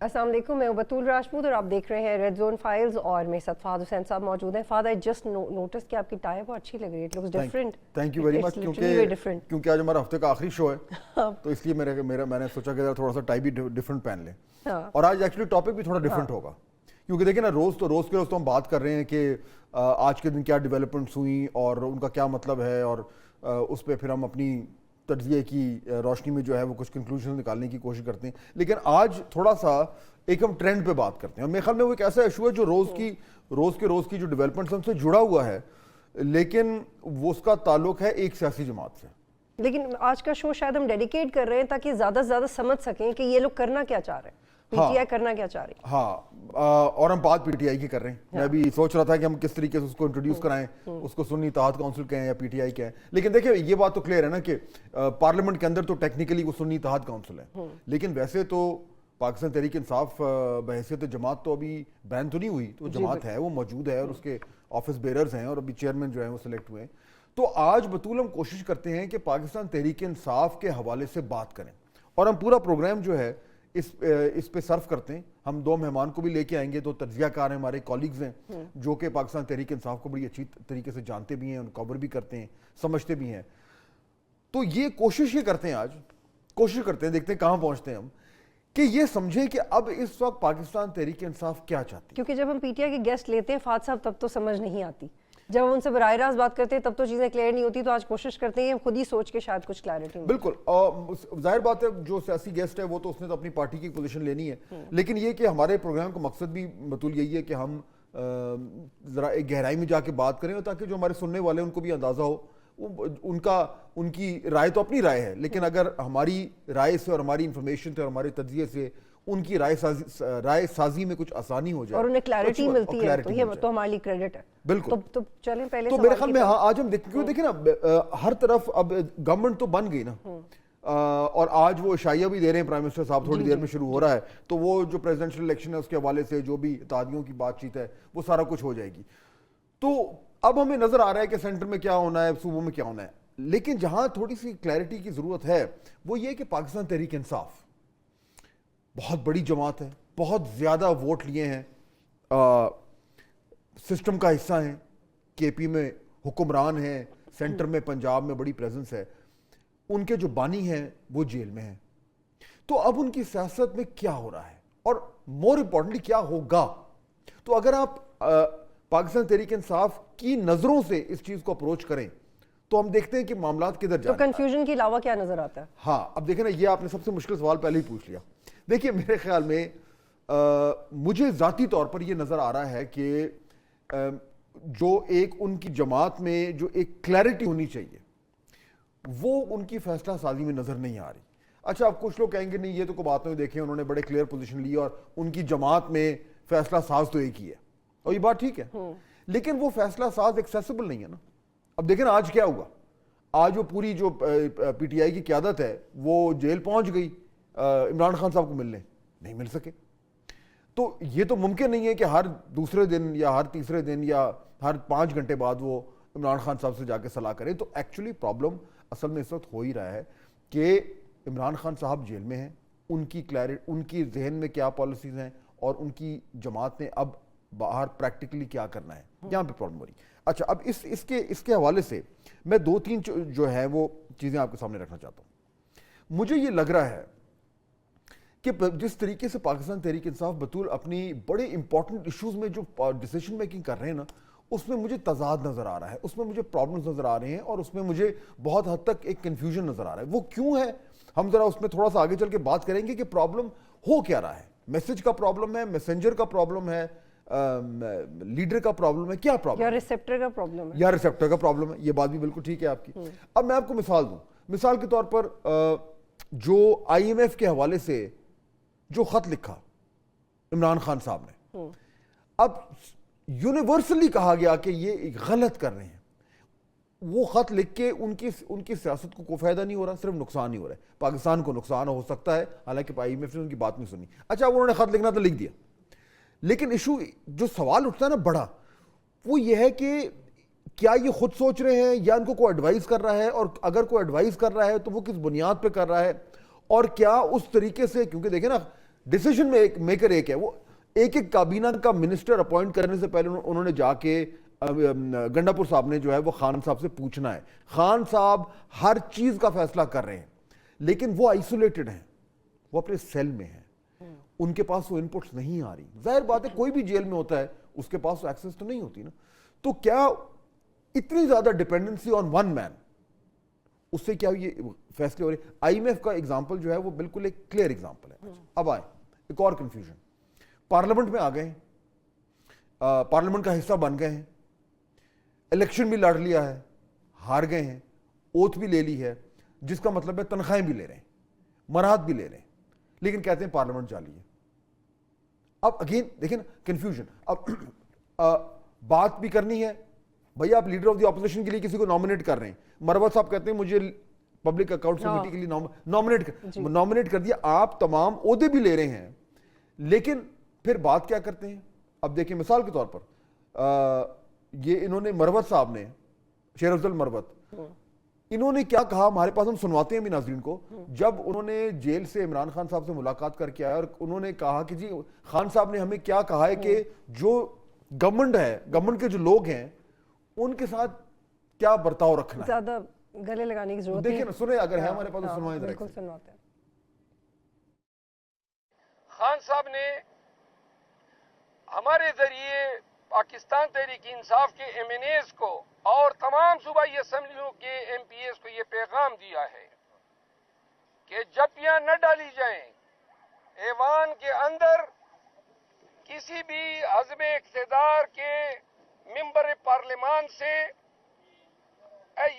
السلام علیکم، میں بطول راجپوت اور آپ دیکھ رہے ہیں ریڈ زون فائلز، اور میرے ساتھ فہد حسین صاحب موجود ہیں. فہد، آئی جسٹ نوٹس کہ آپ کی ٹائی بہت اچھی لگ رہی ہے. It looks different. Thank you very much. کیونکہ آج ہمارا ہفتے کا آخری شو ہے تو اس لیے میں نے سوچا کہ تھوڑا سا ٹائی بھی ڈفرنٹ پہن لیں. اور آج ایکچولی ٹاپک بھی تھوڑا ڈفرنٹ ہوگا کیونکہ دیکھیں نا، روز کے روز تو ہم بات کر رہے ہیں کہ آج کے دن کیا ڈیولپمنٹس ہوئیں اور ان کا کیا مطلب ہے، اور اس پہ پھر ہم اپنی تجزیے کی روشنی میں جو ہے وہ کچھ کنکلوژن نکالنے کی کوشش کرتے ہیں. لیکن آج تھوڑا سا ایک ہم ٹرینڈ پہ بات کرتے ہیں، اور میرے خیال میں وہ ایک ایسا ایشو ہے جو روز کی جو ڈیولپمنٹس ان سے جڑا ہوا ہے، لیکن وہ اس کا تعلق ہے ایک سیاسی جماعت سے. لیکن آج کا شو شاید ہم ڈیڈیکیٹ کر رہے ہیں تاکہ زیادہ سے زیادہ سمجھ سکیں کہ یہ لوگ کرنا کیا چاہ رہے ہیں، پی ٹی آئی کرنا کیا چاہ رہی ہے. ہاں، اور ہم بات پی ٹی آئی کی کر رہے ہیں. میں ابھی سوچ رہا تھا کہ ہم کس طریقے سے اس کو انٹروڈیوس کرائیں، اس کو سنی اتحاد کونسل کہیں یا پی ٹی آئی کہیں. لیکن دیکھیں یہ بات تو کلیئر ہے نا کہ پارلیمنٹ کے اندر تو ٹیکنیکلی وہ سنی اتحاد کونسل ہے، لیکن ویسے تو پاکستان تحریک انصاف بحیثیت جماعت تو ابھی بین تو نہیں ہوئی، تو جماعت ہے، وہ موجود ہے، اور اس کے آفس بیررز ہیں، اور ابھی چیئرمین جو ہیں وہ سلیکٹ ہوئے ہیں. تو آج بطول ہم کوشش کرتے ہیں کہ پاکستان تحریک انصاف کے حوالے سے بات کریں، اور ہم پورا پروگرام جو ہے اس پہ صرف کرتے ہیں. ہم دو مہمان کو بھی لے کے آئیں گے، دو تجزیہ کار ہیں، ہمارے کولیگز ہیں جو کہ پاکستان تحریک انصاف کو بڑی اچھی طریقے سے جانتے بھی ہیں، ان کو کور بھی کرتے ہیں، سمجھتے بھی ہیں. تو یہ کوشش یہ کرتے ہیں، آج کوشش کرتے ہیں، دیکھتے ہیں کہاں پہنچتے ہیں ہم، کہ یہ سمجھیں کہ اب اس وقت پاکستان تحریک انصاف کیا چاہتی ہے. کیونکہ جب ہم پی ٹی آئی کے گیسٹ لیتے ہیں فہد صاحب، تب تو سمجھ نہیں آتی. جب ہم ان سے براہ راست بات کرتے ہیں تب تو چیزیں کلیئر نہیں ہوتی. تو آج کوشش کرتے ہیں خود ہی سوچ کے شاید کچھ کلیئرٹی. بالکل، ظاہر بات ہے جو سیاسی گیسٹ ہے وہ تو اس نے تو اپنی پارٹی کی پوزیشن لینی ہے، لیکن یہ کہ ہمارے پروگرام کا مقصد بھی بطول یہی ہے کہ ہم ذرا ایک گہرائی میں جا کے بات کریں، تاکہ جو ہمارے سننے والے ہیں ان کو بھی اندازہ ہو. ان کی رائے تو اپنی رائے ہے، لیکن اگر ہماری رائے سے اور ہماری انفارمیشن سے اور ہمارے تجزیے سے ان کی رائے سازی میں کچھ آسانی ہو جائے اور انہیں کلیئرٹی ملتی ہے، تو یہ تو ہمارے لیے کریڈٹ ہے. بالکل. تو چلیں پہلے تو میرے خیال میں آج ہم دیکھیں نا، ہر طرف اب گورنمنٹ تو بن گئی نا، اور آج وہ عشائیہ بھی دے رہے ہیں پرائم منسٹر صاحب، تھوڑی دیر میں شروع ہو رہا ہے. تو وہ جو پریزیڈنشل الیکشن ہے اس کے حوالے سے جو بھی اتحادیوں کی بات چیت ہے وہ سارا کچھ ہو جائے گی. تو اب ہمیں نظر آ رہا ہے کہ سینٹر میں کیا ہونا ہے، صوبوں میں کیا ہونا ہے. لیکن جہاں تھوڑی سی کلیئرٹی کی ضرورت ہے وہ یہ کہ پاکستان تحریک انصاف بہت بڑی جماعت ہے، بہت زیادہ ووٹ لیے ہیں، سسٹم کا حصہ ہیں، کے پی میں حکمران ہیں، سینٹر میں پنجاب میں بڑی پریزنس ہے، ان کے جو بانی ہیں وہ جیل میں ہیں. تو اب ان کی سیاست میں کیا ہو رہا ہے اور مور امپورٹنٹلی کیا ہوگا. تو اگر آپ پاکستان تحریک انصاف کی نظروں سے اس چیز کو اپروچ کریں تو ہم دیکھتے ہیں کہ معاملات کدھر جا رہے ہیں. تو کنفیوژن کے علاوہ کیا نظر آتا ہے؟ ہاں، اب دیکھیں نا، یہ آپ نے سب سے مشکل سوال پہلے ہی پوچھ لیا. دیکھیے میرے خیال میں مجھے ذاتی طور پر یہ نظر آ رہا ہے کہ جو ایک ان کی جماعت میں جو ایک کلیئرٹی ہونی چاہیے وہ ان کی فیصلہ سازی میں نظر نہیں آ رہی. اچھا، اب کچھ لوگ کہیں گے نہیں یہ تو کوئی بات نہیں، دیکھیں انہوں نے بڑے کلیئر پوزیشن لی اور ان کی جماعت میں فیصلہ ساز تو ایک ہی ہے، اور یہ بات ٹھیک ہے، لیکن وہ فیصلہ ساز ایکسیسیبل نہیں ہے نا. اب دیکھیں نا آج کیا ہوا. آج وہ پوری جو پی ٹی آئی کی قیادت ہے وہ جیل پہنچ گئی عمران خان صاحب کو ملنے، نہیں مل سکے. تو یہ تو ممکن نہیں ہے کہ ہر دوسرے دن یا ہر تیسرے دن یا ہر 5 گھنٹے بعد وہ عمران خان صاحب سے جا کے صلاح کریں. تو ایکچولی پرابلم اصل میں اس وقت ہو ہی رہا ہے کہ عمران خان صاحب جیل میں ہیں، ان کی ذہن میں کیا پالیسیز ہیں اور ان کی جماعت نے اب باہر پریکٹیکلی کیا کرنا ہے، یہاں پہ پرابلم ہو رہی. اچھا، اب اس کے حوالے سے میں 2-3 جو ہے وہ چیزیں آپ کے سامنے رکھنا چاہتا ہوں. مجھے یہ لگ رہا ہے کہ جس طریقے سے پاکستان تحریک انصاف بطول اپنی بڑے امپورٹنٹ ایشوز میں جو ڈیسیشن میکنگ کر رہے ہیں نا، اس میں مجھے تضاد نظر آ رہا ہے، اس میں مجھے پرابلمز نظر آ رہے ہیں، اور اس میں مجھے بہت حد تک ایک کنفیوژن نظر آ رہا ہے. وہ کیوں ہے ہم ذرا اس میں تھوڑا سا آگے چل کے بات کریں گے کہ پرابلم ہو کیا رہا ہے. میسج کا پرابلم ہے، میسنجر کا پرابلم ہے، لیڈر کا پرابلم ہے، کیا پرابلم یا ریسیپٹر کا پرابلم ہے، یا ریسیپٹر کا پرابلم ہے. یہ بات بھی بالکل ٹھیک ہے آپ کی. اب میں آپ کو مثال دوں. مثال کے طور پر جو آئی ایم ایف کے حوالے سے جو خط لکھا عمران خان صاحب نے، اب یونیورسلی کہا گیا کہ یہ غلط کر رہے ہیں. وہ خط لکھ کے ان کی سیاست کو کوئی فائدہ نہیں ہو رہا، صرف نقصان ہی ہو رہا ہے. پاکستان کو نقصان ہو سکتا ہے، حالانکہ آئی ایم ایف نے ان کی بات نہیں سنی. اچھا، انہوں نے خط لکھنا تو لکھ دیا، لیکن ایشو جو سوال اٹھتا ہے نا بڑا، وہ یہ ہے کہ کیا یہ خود سوچ رہے ہیں یا ان کو کوئی ایڈوائز کر رہا ہے، اور اگر کوئی ایڈوائز کر رہا ہے تو وہ کس بنیاد پہ کر رہا ہے، اور کیا اس طریقے سے، کیونکہ دیکھیں نا ڈیسیجن میکر ایک ہے, وہ ایک ایک کابینہ کا منسٹر اپوائنٹ کرنے سے پہلے انہوں نے جا کے گنڈا پور صاحب نے جو ہے وہ خان صاحب سے پوچھنا ہے. خان صاحب ہر چیز کا فیصلہ کر رہے ہیں, لیکن وہ آئسولیٹڈ ہیں, وہ اپنے سیل میں ہیں, ان کے پاس وہ انپٹس نہیں آ رہی. ظاہر بات ہے کوئی بھی جیل میں ہوتا ہے اس کے پاس ایکسس تو نہیں ہوتی نا. تو کیا اتنی زیادہ ڈپینڈنسی آن ون مین, اس سے کیا یہ فیصلے ہو رہے؟ آئی ایم ایف کا ایگزامپل جو ہے وہ بالکل ایک کلیئر ایگزامپل ہے. اب آئے ایک اور کنفیوژن, پارلیمنٹ میں آ گئے ہیں, پارلیمنٹ کا حصہ بن گئے ہیں, الیکشن بھی لڑ لیا ہے, ہار گئے ہیں, اوتھ بھی لے لی ہے, جس کا مطلب ہے تنخواہیں بھی لے رہے ہیں, مراحت بھی لے رہے ہیں, لیکن کہتے ہیں پارلیمنٹ جعلی ہے. اب اگین دیکھیں نا کنفیوژن. اب بات بھی کرنی ہے, بھائی آپ لیڈر آف دی اپوزیشن کے لیے کسی کو نامنیٹ کر رہے ہیں, مروت صاحب کہتے ہیں مجھے پبلک اکاؤنٹس کمیٹی کے لیے نامنیٹ کر دیا, آپ تمام عہدے بھی لے رہے ہیں, لیکن پھر بات کیا کرتے ہیں؟ اب دیکھیں مثال کے طور پر یہ انہوں نے مروت صاحب نے, شیر افضل مروت, انہوں نے کیا کہا ہمارے پاس, ہم سنواتے ہیں بھی ناظرین کو. جب انہوں نے جیل سے عمران خان صاحب سے ملاقات کر کے آیا اور انہوں نے کہا کہ جی خان صاحب نے ہمیں کیا کہا ہے کہ جو گورنمنٹ ہے, گورنمنٹ کے جو لوگ ہیں ان کے ساتھ کیا برتاؤ رکھنا ہے, زیادہ گلے لگانے کی ضرورت نہیں. دیکھیں نا, سنیں اگر ہے ہمارے پاس تو سنوائیں ذرا. بالکل سنواتے ہیں. خان صاحب نے ہمارے ذریعے پاکستان تحریک انصاف کے ایم این ایز کو اور تمام صوبائی اسمبلیوں کے ایم پی ایز کو یہ پیغام دیا ہے کہ جپیاں نہ ڈالی جائیں, ایوان کے اندر کسی بھی حزب اقتدار کے ممبر پارلیمان سے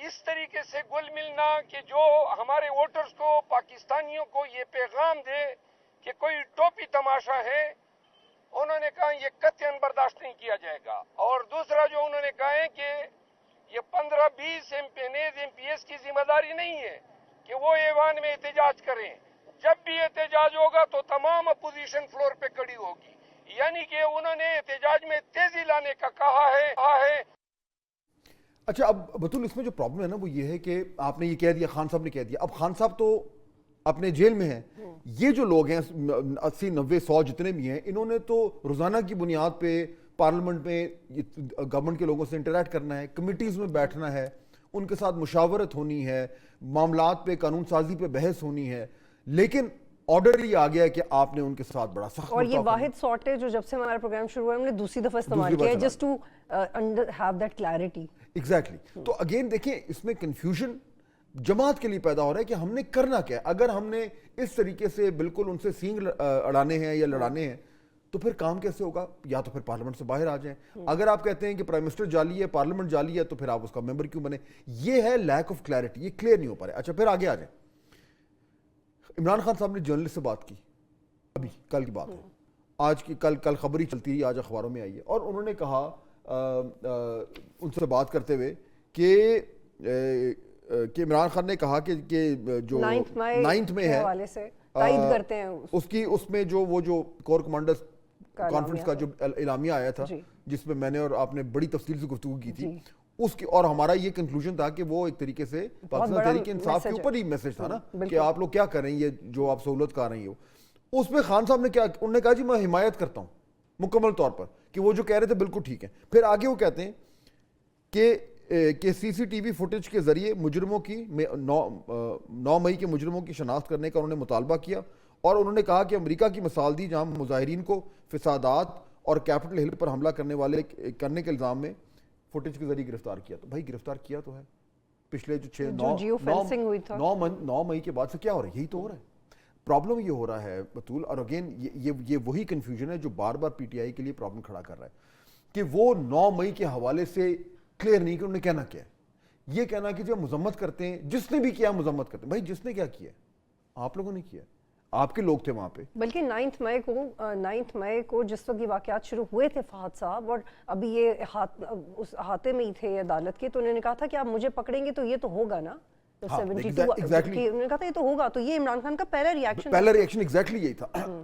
اس طریقے سے گل ملنا کہ جو ہمارے ووٹرز کو, پاکستانیوں کو یہ پیغام دے کہ کوئی ٹوپی تماشا ہے, انہوں نے کہا یہ قطعاً برداشت نہیں کیا جائے گا. اور دوسرا جو انہوں نے کہا ہے کہ یہ 15-20 ایم پی ایس کی ذمہ داری نہیں ہے کہ وہ ایوان میں احتجاج کریں, جب بھی احتجاج ہوگا تو تمام اپوزیشن فلور پہ کھڑی ہوگی. یعنی کہ انہوں نے احتجاج میں تیزی لانے کا کہا ہے. اچھا اب بطول اس میں جو پرابلم ہے نا وہ یہ ہے کہ آپ نے یہ کہہ دیا, خان صاحب نے کہہ دیا, اب خان صاحب تو اپنے جیل میں ہیں, یہ جو لوگ ہیں 80-90-100 جتنے بھی ہیں, انہوں نے تو روزانہ کی بنیاد پہ پارلیمنٹ میں گورنمنٹ کے لوگوں سے انٹریکٹ کرنا ہے, کمیٹیز میں بیٹھنا ہے, ان کے ساتھ مشاورت ہونی ہے, معاملات پہ قانون سازی پہ بحث ہونی ہے, لیکن آرڈر یہ آ گیا ہے کہ آپ نے ان کے ساتھ بڑا سخت. اور یہ واحد سارٹ ہے جو جب سے ہمارا پروگرام شروع ہوا ہے ہم نے دوسری دفعہ استعمال کیا ہے, just to have that clarity. Exactly. تو اگین دیکھیں اس میں کنفیوژن جماعت کے لیے پیدا ہو رہا ہے کہ ہم نے کرنا کیا ہے. اگر ہم نے اس طریقے سے بالکل ان سے سینگ اڑانے ہیں یا لڑانے ہیں تو پھر کام کیسے ہوگا؟ یا تو پھر پارلیمنٹ سے باہر آ جائیں. اگر آپ کہتے ہیں کہ پرائم منسٹر جعلی ہے, پارلیمنٹ جعلی ہے, تو پھر آپ اس کا ممبر کیوں بنے؟ یہ ہے لیک آف کلیئرٹی, یہ کلیئر نہیں ہو پا رہا ہے. اچھا پھر آگے آ جائیں. عمران خان صاحب نے جرنلسٹ سے بات کی, ابھی کل کی بات ہے, آج کی کل خبر ہی چلتی رہی, آج اخباروں میں آئی ہے, اور انہوں نے کہا ان سے بات کرتے ہوئے کہ عمران خان نے کہا کہ جو 9th میں ہے اس میں جو کور کمانڈرز کانفرنس کا جو اعلامیہ آیا تھا, جس میں میں نے اور آپ نے بڑی تفصیل سے گفتگو کی تھی, اس کی, اور ہمارا یہ کنکلوژن تھا کہ وہ ایک طریقے سے پاکستان تحریک انصاف کے اوپر ہی میسج تھا نا کہ آپ لوگ کیا کر رہے ہیں, یہ جو آپ سہولت کر رہے ہیں. اس میں خان صاحب نے کیا, انہوں نے کہا جی میں حمایت کرتا ہوں مکمل طور پر کہ وہ جو کہہ رہے تھے بالکل ٹھیک ہے. پھر آگے وہ کہتے ہیں کہ سی سی ٹی وی فوٹیج کے ذریعے مجرموں کی 9 مئی کے مجرموں کی شناخت کرنے کا انہوں نے مطالبہ کیا, اور انہوں نے کہا کہ امریکہ کی مثال دی جہاں مظاہرین کو فسادات اور کیپٹل ہل پر حملہ کرنے کے الزام میں فوٹیج کے ذریعے گرفتار کیا. تو بھائی گرفتار کیا تو ہے, پچھلے جو 9 مئی کے بعد سے کیا ہو رہا ہے؟ یہی تو ہو رہا ہے. پرابلم یہ ہو رہا ہے بطول, اور اگین یہ وہی کنفیوژن ہے جو بار بار پی ٹی آئی کے لیے پرابلم کھڑا کر رہا ہے کہ وہ 9 مئی کے حوالے سے کلیئر نہیں کہ انہوں نے کہنا کیا ہے. یہ کہنا کہ جب مذمت کرتے ہیں, جس نے بھی کیا مذمت کرتے ہیں, بھائی جس نے کیا کیا ہے, آپ لوگوں نے کیا ہے, آپ کے لوگ تھے وہاں پہ. بلکہ 9 مئی کو جس وقت یہ واقعات شروع ہوئے تھے فہد صاحب, اور ابھی یہ اس احاطے میں ہی تھے عدالت کے, تو انہوں نے کہا تھا کہ آپ مجھے پکڑیں گے تو یہ تو ہوگا نا, 72 انہوں نے کہا تھا یہ تو ہوگا. تو یہ عمران خان کا پہلا ریاکشن ایگزیکٹلی یہی تھا.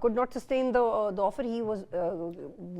could not sustain the offer he was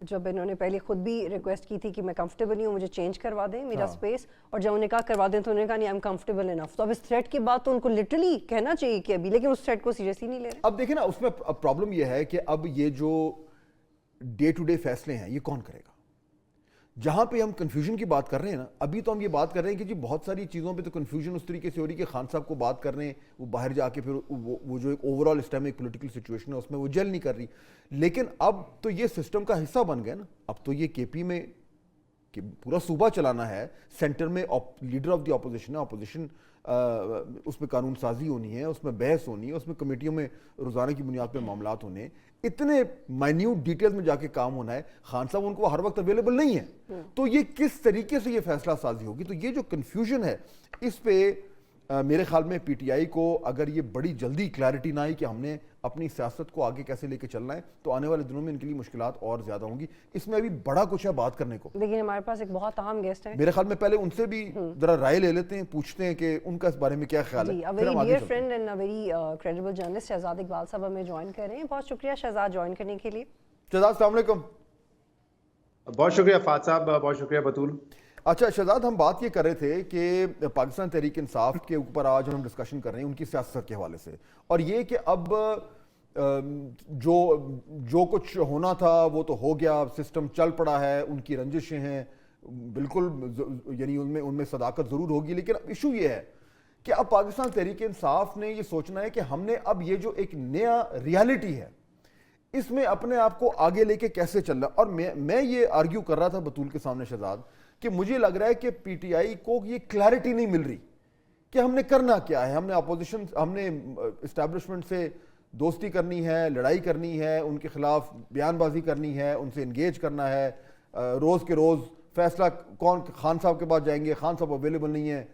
جب انہوں نے پہلے خود بھی ریکویسٹ کی تھی کہ میں کمفرٹیبل نہیں ہوں, مجھے چینج کروا دیں میرا اسپیس, اور جب انہوں نے کہا کروا دیں تو انہوں نے کہا نہیں آئی ایم کمفرٹیبل انف. تو اب اس تھریٹ کے بعد تو ان کو لٹرلی کہنا چاہیے کہ ابھی, لیکن اس تھریٹ کو سیریسلی نہیں لے رہے. اب دیکھیں نا, اس میں پرابلم یہ ہے کہ اب یہ جو ڈے ٹو ڈے فیصلے ہیں یہ کون کرے گا. جہاں پہ ہم کنفیوژن کی بات کر رہے ہیں نا, ابھی تو ہم یہ بات کر رہے ہیں کہ جی بہت ساری چیزوں پہ تو کنفیوژن اس طریقے سے ہو رہی ہے کہ خان صاحب کو بات کر رہے ہیں, وہ باہر جا کے پھر وہ جو ایک اوور آل اسٹیمک پولیٹیکل سچویشن ہے اس میں وہ جل نہیں کر رہی. لیکن اب تو یہ سسٹم کا حصہ بن گیا نا. اب تو یہ کے پی میں کہ پورا صوبہ چلانا ہے, سینٹر میں لیڈر آف دی اپوزیشن ہے, اپوزیشن اس میں قانون سازی ہونی ہے, اس میں بحث ہونی ہے, اس میں کمیٹیوں میں روزانہ کی بنیاد پہ معاملات ہونے, اتنے مائنیوٹ ڈیٹیل میں جا کے کام ہونا ہے. خان صاحب ان کو ہر وقت اویلیبل نہیں ہے, تو یہ کس طریقے سے یہ فیصلہ سازی ہوگی. تو یہ جو کنفیوژن ہے اس پہ میرے خیال میں پی ٹی آئی کو اگر یہ بڑی جلدی کلیئرٹی نہ آئی کہ ہم نے اپنی سیاست کو آگے کیسے لے کے چلنا ہے, تو آنے والے دنوں میں ان کے لیے مشکلات اور زیادہ ہوں گی. اس میں ابھی بڑا کچھ ہے بات کرنے کو, لیکن ہمارے پاس ایک بہت اہم گیسٹ ہے. میرے خیال میں پہلے ان سے بھی ذرا رائے لے لیتے ہیں, پوچھتے ہیں کہ ان کا اس بارے میں کیا خیال ہے. جی, very dear friend and very credible journalist Shahzad Iqbal صاحب ہمیں جوائن کر رہے ہیں. بہت شکریہ شہزاد جوائن کرنے کے لیے. شہزاد السلام علیکم. بہت شکریہ فات صاحب, بہت شکریہ بطول. اچھا شہزاد, ہم بات یہ کر رہے تھے کہ پاکستان تحریک انصاف کے اوپر آج ہم ڈسکشن کر رہے ہیں ان کی سیاست کے حوالے سے, اور یہ کہ اب جو کچھ ہونا تھا وہ تو ہو گیا, سسٹم چل پڑا ہے, ان کی رنجشیں ہیں بالکل, یعنی ان میں صداقت ضرور ہوگی. لیکن اب ایشو یہ ہے کہ اب پاکستان تحریک انصاف نے یہ سوچنا ہے کہ ہم نے اب یہ جو ایک نیا ریالٹی ہے اس میں اپنے آپ کو آگے لے کے کیسے چل رہا. اور میں یہ آرگیو کر رہا تھا بطول کے سامنے شہزاد کہ مجھے لگ رہا ہے کہ پی ٹی آئی کو یہ کلیئرٹی نہیں مل رہی کہ ہم نے کرنا کیا ہے. ہم نے اپوزیشن, ہم نے اسٹیبلشمنٹ سے دوستی کرنی ہے, لڑائی کرنی ہے, ان کے خلاف بیان بازی کرنی ہے, ان سے انگیج کرنا ہے, روز کے روز فیصلہ کون خان صاحب کے پاس جائیں گے, خان صاحب اویلیبل نہیں ہیں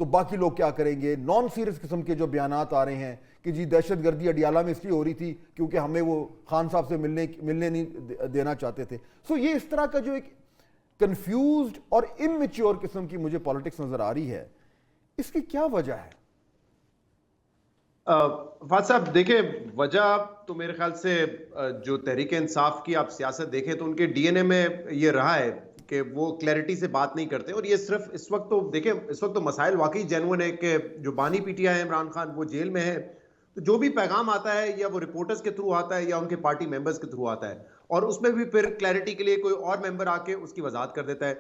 تو باقی لوگ کیا کریں گے. نان سیریس قسم کے جو بیانات آ رہے ہیں کہ جی دہشت گردی اڈیالہ میں اس لیے ہو رہی تھی کیونکہ ہمیں وہ خان صاحب سے ملنے نہیں دینا چاہتے تھے. سو یہ اس طرح کا جو ایک کنفیوزڈ اور اممیچور قسم کی مجھے پالیٹکس نظر آ رہی ہے, اس کی کیا وجہ ہے؟ فات صاحب دیکھیں, وجہ تو میرے خیال سے جو تحریک انصاف کی آپ سیاست دیکھیں تو ان کے ڈی این اے میں یہ رہا ہے کہ وہ کلیئرٹی سے بات نہیں کرتے. اور یہ صرف اس وقت تو دیکھیں, اس وقت تو مسائل واقعی جینوئن ہے کہ جو بانی پی ٹی آئی ہے عمران خان وہ جیل میں ہے, تو جو بھی پیغام آتا ہے یا وہ رپورٹرز کے تھرو آتا ہے یا ان کے پارٹی ممبرز کے تھرو آتا ہے, اور اس میں بھی پھر کلیئرٹی کے لیے کوئی اور ممبر آ کے اس کی وضاحت کر دیتا ہے.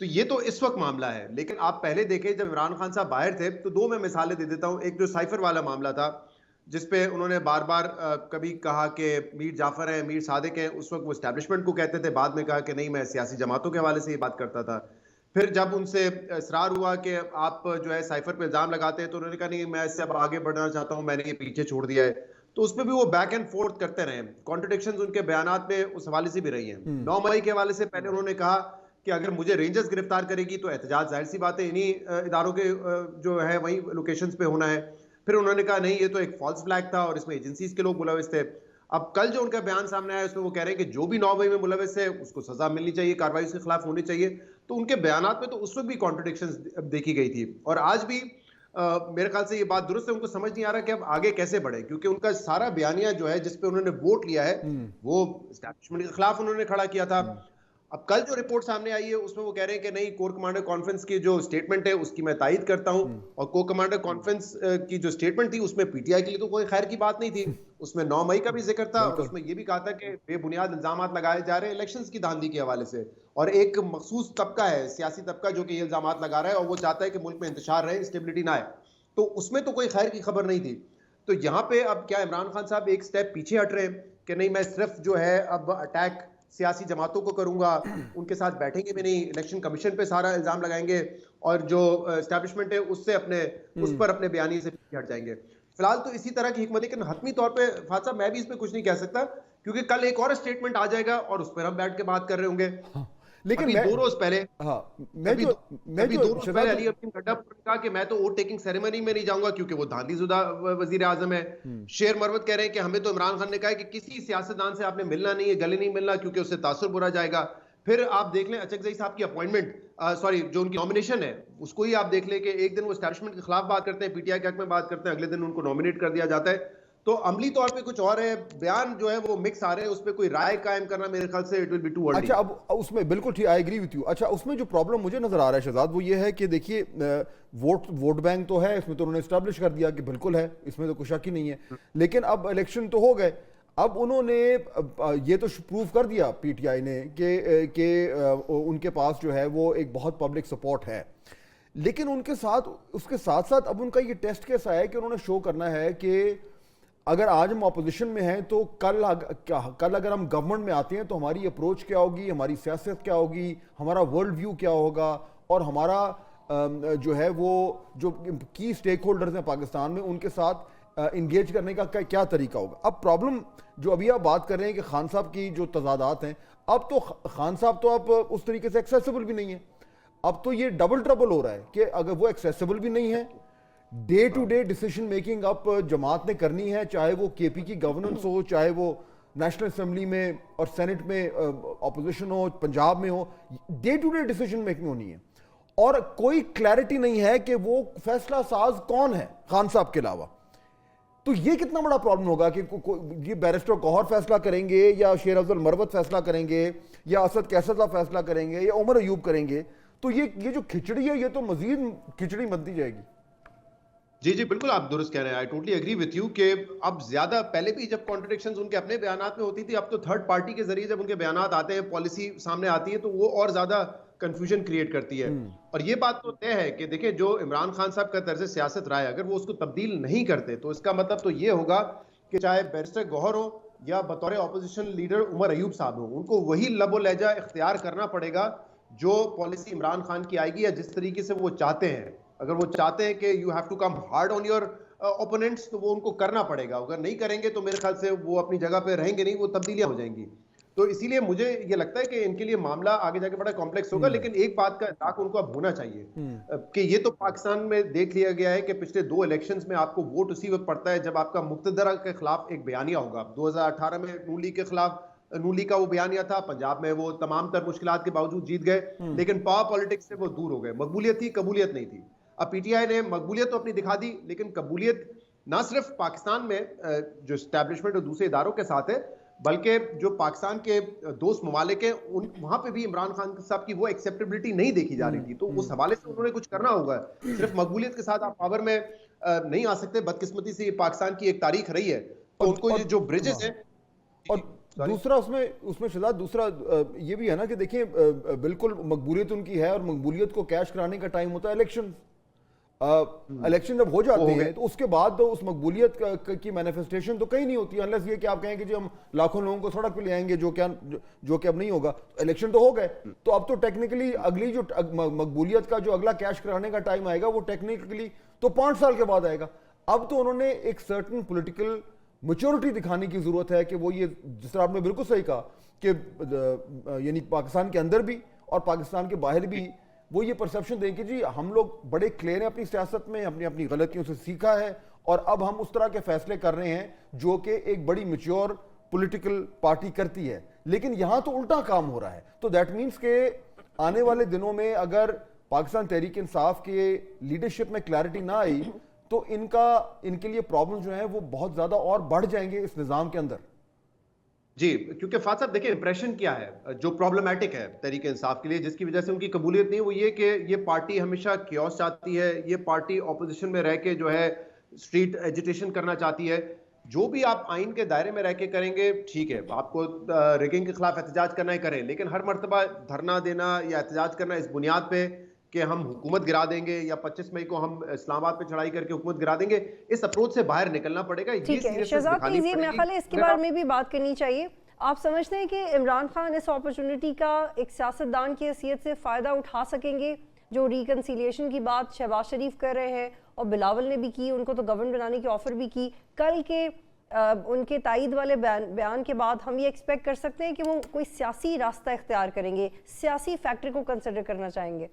تو یہ تو اس وقت معاملہ ہے. لیکن آپ پہلے دیکھیں جب عمران خان صاحب باہر تھے تو دو میں مثالیں دے دیتا ہوں. ایک جو سائفر والا معاملہ تھا جس پہ انہوں نے بار بار کبھی کہا کہ میر جعفر ہیں, میر صادق ہیں, اس وقت وہ اسٹیبلشمنٹ کو کہتے تھے, بعد میں کہا کہ نہیں میں سیاسی جماعتوں کے حوالے سے یہ بات کرتا تھا. پھر جب ان سے اصرار ہوا کہ آپ جو ہے سائفر پہ الزام لگاتے ہیں تو انہوں نے کہا نہیں میں اس سے اب آگے بڑھنا چاہتا ہوں, میں نے یہ پیچھے چھوڑ دیا ہے. تو اس میں بھی وہ بیک اینڈ فورتھ کرتے رہے. کانٹرڈکشنز ان کے بیانات میں اس حوالے سے بھی رہی ہیں. 9 مئی کے حوالے سے پہلے انہوں نے کہا کہ اگر مجھے رینجرز گرفتار کرے گی تو احتجاج ظاہر سی بات ہے انہی اداروں کے جو ہے وہی لوکیشنز پہ ہونا ہے. پھر انہوں نے کہا نہیں یہ تو ایک فالس فلیگ تھا اور اس میں ایجنسیز کے لوگ ملوث تھے. اب کل جو ان کا بیان سامنے آیا اس میں وہ کہہ رہے ہیں کہ جو بھی 9 مئی میں ملوث ہے اس کو سزا ملنی چاہیے, کارروائی اس کے خلاف ہونی چاہیے. تو ان کے بیانات میں تو اس وقت بھی کانٹرڈکشنز دیکھی گئی تھی, اور آج بھی میرے خیال سے یہ بات درست ہے. ان کو سمجھ نہیں آ رہا کہ اب آگے کیسے بڑھے, کیونکہ ان کا سارا بیانیہ جو ہے جس پہ انہوں نے ووٹ لیا ہے وہ اسٹیبلشمنٹ کے خلاف انہوں نے کھڑا کیا تھا. اب کل جو رپورٹ سامنے آئی ہے اس میں وہ کہہ رہے ہیں کہ نہیں کور کمانڈر کانفرنس کی جو سٹیٹمنٹ ہے اس کی میں تائید کرتا ہوں, اور کور کمانڈر کانفرنس کی جو سٹیٹمنٹ تھی اس میں پی ٹی آئی کے لیے تو کوئی خیر کی بات نہیں تھی. اس میں 9 مئی کا بھی ذکر تھا اور اس میں یہ بھی کہا تھا کہ بے بنیاد الزامات لگائے جا رہے ہیں الیکشنز کی دھاندلی کے حوالے سے, اور ایک مخصوص طبقہ ہے سیاسی طبقہ جو کہ یہ الزامات لگا رہا ہے اور وہ چاہتا ہے کہ ملک میں انتشار رہے, اسٹیبلٹی نہ آئے. تو اس میں تو کوئی خیر کی خبر نہیں تھی. تو یہاں پہ اب کیا عمران خان صاحب ایک سٹیپ پیچھے ہٹ رہے ہیں کہ نہیں میں صرف جو ہے اب اٹیک سیاسی جماعتوں کو کروں گا, ان کے ساتھ بیٹھیں گے بھی نہیں, الیکشن کمیشن پہ سارا الزام لگائیں گے, اور جو اسٹیبلشمنٹ ہے اس سے اس پر اپنے بیانیے سے پیچھے ہٹ جائیں گے. فی الحال تو اسی طرح کی حکمت, لیکن حتمی طور پہ فات صاحب میں بھی اس پہ کچھ نہیں کہہ سکتا کیونکہ کل ایک اور اسٹیٹمنٹ آ جائے گا اور اس پر ہم بیٹھ کے بات کر رہے ہوں گے. لیکن 2 روز پہلے علی اپنی گڈھا نے کہا کہ میں تو ووٹ ٹیکنگ سیریمنی میں نہیں جاؤں گا کیونکہ وہ دھاندلی زدہ وزیر اعظم ہے. شیر مروت کہہ رہے ہیں کہ ہمیں تو عمران خان نے کہا ہے کہ کسی سیاستدان سے آپ نے ملنا نہیں ہے, گلے نہیں ملنا کیونکہ اس سے تاثر برا جائے گا. پھر آپ دیکھ لیں اچکزئی صاحب کی اپوائنٹمنٹ, جو ان کی نامینیشن ہے اس کو ہی آپ دیکھ لیں کہ ایک دن وہ اسٹیبلشمنٹ کے خلاف بات کرتے ہیں, پی ٹی آئی کے حق میں بات کرتے ہیں, اگلے دن ان کو نامینیٹ کر دیا جاتا ہے. تو عملی طور پہ کچھ اور ہے, بیان جو ہے وہ مکس آ رہے ہیں, اس پہ کوئی رائے قائم کرنا میرے خیال سے it will be too early. اچھا اب اس میں بالکل ٹھیک, آئی ایگری وتھ یو. اچھا اس میں جو پرابلم مجھے نظر آ رہا ہے شہزاد وہ یہ ہے کہ دیکھیے ووٹ بینک تو ہے اس میں, تو انہوں نے اسٹیبلش کر دیا کہ بالکل ہے, اس میں تو کوئی شک ہی نہیں ہے, لیکن اب الیکشن تو ہو گئے, اب انہوں نے یہ تو پروف کر دیا پی ٹی آئی نے کہ ان کے پاس جو ہے وہ ایک بہت پبلک سپورٹ ہے, لیکن ان کے ساتھ اس کے ساتھ ساتھ اب ان کا یہ ٹیسٹ کیس آیا ہے کہ انہوں نے شو کرنا ہے کہ اگر آج ہم اپوزیشن میں ہیں تو کل اگر ہم گورنمنٹ میں آتے ہیں تو ہماری اپروچ کیا ہوگی, ہماری سیاست کیا ہوگی, ہمارا ورلڈ ویو کیا ہوگا, اور ہمارا جو ہے وہ جو کی سٹیک ہولڈرز ہیں پاکستان میں ان کے ساتھ انگیج کرنے کا کیا طریقہ ہوگا. اب پرابلم جو ابھی آپ بات کر رہے ہیں کہ خان صاحب کی جو تضادات ہیں, اب تو خان صاحب تو اب اس طریقے سے ایکسیسیبل بھی نہیں ہے, اب تو یہ ڈبل ٹربل ہو رہا ہے کہ اگر وہ ایکسیسیبل بھی نہیں ہے, day to day decision making اب جماعت نے کرنی ہے, چاہے وہ کے پی کی گورننس ہو, چاہے وہ نیشنل اسمبلی میں اور سینٹ میں اپوزیشن ہو, پنجاب میں ہو, day to day decision making ہونی ہے, اور کوئی کلیئرٹی نہیں ہے کہ وہ فیصلہ ساز کون ہے خان صاحب کے علاوہ. تو یہ کتنا بڑا پرابلم ہوگا کہ یہ بیرسٹر گوہر فیصلہ کریں گے یا شیر افضل مروت فیصلہ کریں گے یا اسد کیسر صاحب فیصلہ کریں گے یا عمر ایوب کریں گے, تو یہ جو کھچڑی ہے یہ تو مزید کھچڑی بنتی جائے گی. جی بالکل آپ درست کہہ رہے ہیں, I totally agree with you کہ اب زیادہ پہلے بھی جب کانٹرڈکشنز ان کے اپنے بیانات میں ہوتی تھی, اب تو تھرڈ پارٹی کے ذریعے جب ان کے بیانات آتے ہیں, پالیسی سامنے آتی ہے, تو وہ اور زیادہ کنفیوژن کریٹ کرتی ہے. اور یہ بات تو طے ہے کہ دیکھیں جو عمران خان صاحب کا طرز سیاست رہا ہے, اگر وہ اس کو تبدیل نہیں کرتے تو اس کا مطلب تو یہ ہوگا کہ چاہے بیرسٹر گوہر ہو یا بطور اپوزیشن لیڈر عمر ایوب صاحب ہو, ان کو وہی لب و لہجہ اختیار کرنا پڑے گا جو پالیسی عمران خان کی آئے گی یا جس طریقے سے وہ چاہتے ہیں. اگر وہ چاہتے ہیں کہ you have to come hard on your opponents, تو وہ ان کو کرنا پڑے گا, اگر نہیں کریں گے تو میرے خیال سے وہ اپنی جگہ پہ رہیں گے نہیں, وہ تبدیلیاں ہو جائیں گی. تو اسی لیے مجھے یہ لگتا ہے کہ ان کے لیے معاملہ آگے جا کے بڑا کمپلیکس ہوگا. لیکن ایک بات کا ادراک ان کو اب ہونا چاہیے کہ یہ تو پاکستان میں دیکھ لیا گیا ہے کہ پچھلے 2 الیکشنز میں آپ کو ووٹ اسی وقت پڑتا ہے جب آپ کا مقتدرہ کے خلاف ایک بیانیہ ہوگا. 2018 میں نون لیگ کے خلاف نون لیگ کا وہ بیانیہ تھا, پنجاب میں وہ تمام تر مشکلات کے باوجود جیت گئے, لیکن پاور پالیٹکس سے وہ دور ہو گئے. مقبولیت تھی, قبولیت نہیں تھی. اب پی ٹی آئی نے مقبولیت تو اپنی دکھا دی, لیکن قبولیت نہ صرف پاکستان میں جو اسٹیبلشمنٹ اور دوسرے اداروں کے ساتھ ہے, بلکہ جو پاکستان کے دوست ممالک ہیں وہاں پہ بھی عمران خان صاحب کی وہ ایکسیپٹیبلٹی نہیں دیکھی جا رہی تھی. تو اس حوالے سے انہوں نے کچھ کرنا ہوگا. صرف مقبولیت کے ساتھ آپ پاور میں نہیں آ سکتے. بدقسمتی سے یہ پاکستان کی ایک تاریخ رہی ہے, تو ان کو جو بریجز ہیں. اور دوسرا اس میں شہزاد دوسرا یہ بھی ہے نا کہ دیکھیں بالکل مقبولیت ان کی ہے, اور مقبولیت کو کیش کرانے کا ٹائم ہوتا ہے الیکشن. الیکشن جب ہو جاتے ہیں تو اس کے بعد اس مقبولیت کی مینیفیسٹیشن تو کہیں نہیں ہوتی, انلیس یہ کہ آپ کہیں کہ جی ہم لاکھوں لوگوں کو سڑک پہ لے آئیں گے, جو کہ اب نہیں ہوگا. الیکشن تو ہو گئے, تو اب تو ٹیکنیکلی اگلی جو مقبولیت کا جو اگلا کیش کرانے کا ٹائم آئے گا وہ ٹیکنیکلی تو 5 سال کے بعد آئے گا. اب تو انہوں نے ایک سرٹن پولیٹیکل میچورٹی دکھانے کی ضرورت ہے کہ وہ یہ, جس طرح آپ نے بالکل صحیح کہا کہ یعنی پاکستان کے اندر بھی اور پاکستان کے باہر بھی وہ یہ پرسیپشن دیں کہ جی ہم لوگ بڑے کلیئر ہیں اپنی سیاست میں, اپنی غلطیوں سے سیکھا ہے, اور اب ہم اس طرح کے فیصلے کر رہے ہیں جو کہ ایک بڑی میچور پولیٹیکل پارٹی کرتی ہے. لیکن یہاں تو الٹا کام ہو رہا ہے. تو دیٹ مینس کہ آنے والے دنوں میں اگر پاکستان تحریک انصاف کے لیڈرشپ میں کلیئرٹی نہ آئی تو ان کے لیے پرابلم جو ہیں وہ بہت زیادہ اور بڑھ جائیں گے اس نظام کے اندر. جی, کیونکہ فاضل صاحب دیکھیں امپریشن کیا ہے جو پرابلمٹک ہے تحریک انصاف کے لیے, جس کی وجہ سے ان کی قبولیت نہیں, وہ یہ کہ یہ پارٹی ہمیشہ کیوس چاہتی ہے, یہ پارٹی اپوزیشن میں رہ کے جو ہے اسٹریٹ ایجیٹیشن کرنا چاہتی ہے. جو بھی آپ آئین کے دائرے میں رہ کے کریں گے ٹھیک ہے, آپ کو ریگنگ کے خلاف احتجاج کرنا ہی کریں, لیکن ہر مرتبہ دھرنا دینا یا احتجاج کرنا اس بنیاد پہ کہ ہم حکومت گرا دیں گے یا 25 مئی کو ہم اسلام آباد پہ چڑھائی کر کے حکومت گرا دیں گے, اس اپروچ سے باہر نکلنا پڑے گا. ٹھیک ہے شہزاد تیزی, میرے خیال ہے اس کے بارے میں بھی بات کرنی چاہیے. آپ سمجھتے ہیں کہ عمران خان اس اپرچونٹی کا ایک سیاستدان کی حیثیت سے فائدہ اٹھا سکیں گے؟ جو ریکنسیلیشن کی بات شہباز شریف کر رہے ہیں اور بلاول نے بھی کی, ان کو تو گورنمنٹ بنانے کی آفر بھی کی, کل کے ان کے تائید والے بیان کے بعد ہم یہ ایکسپیکٹ کر سکتے ہیں کہ وہ کوئی سیاسی راستہ اختیار کریں گے, سیاسی فیکٹر کو کنسیڈر کرنا چاہیں گے؟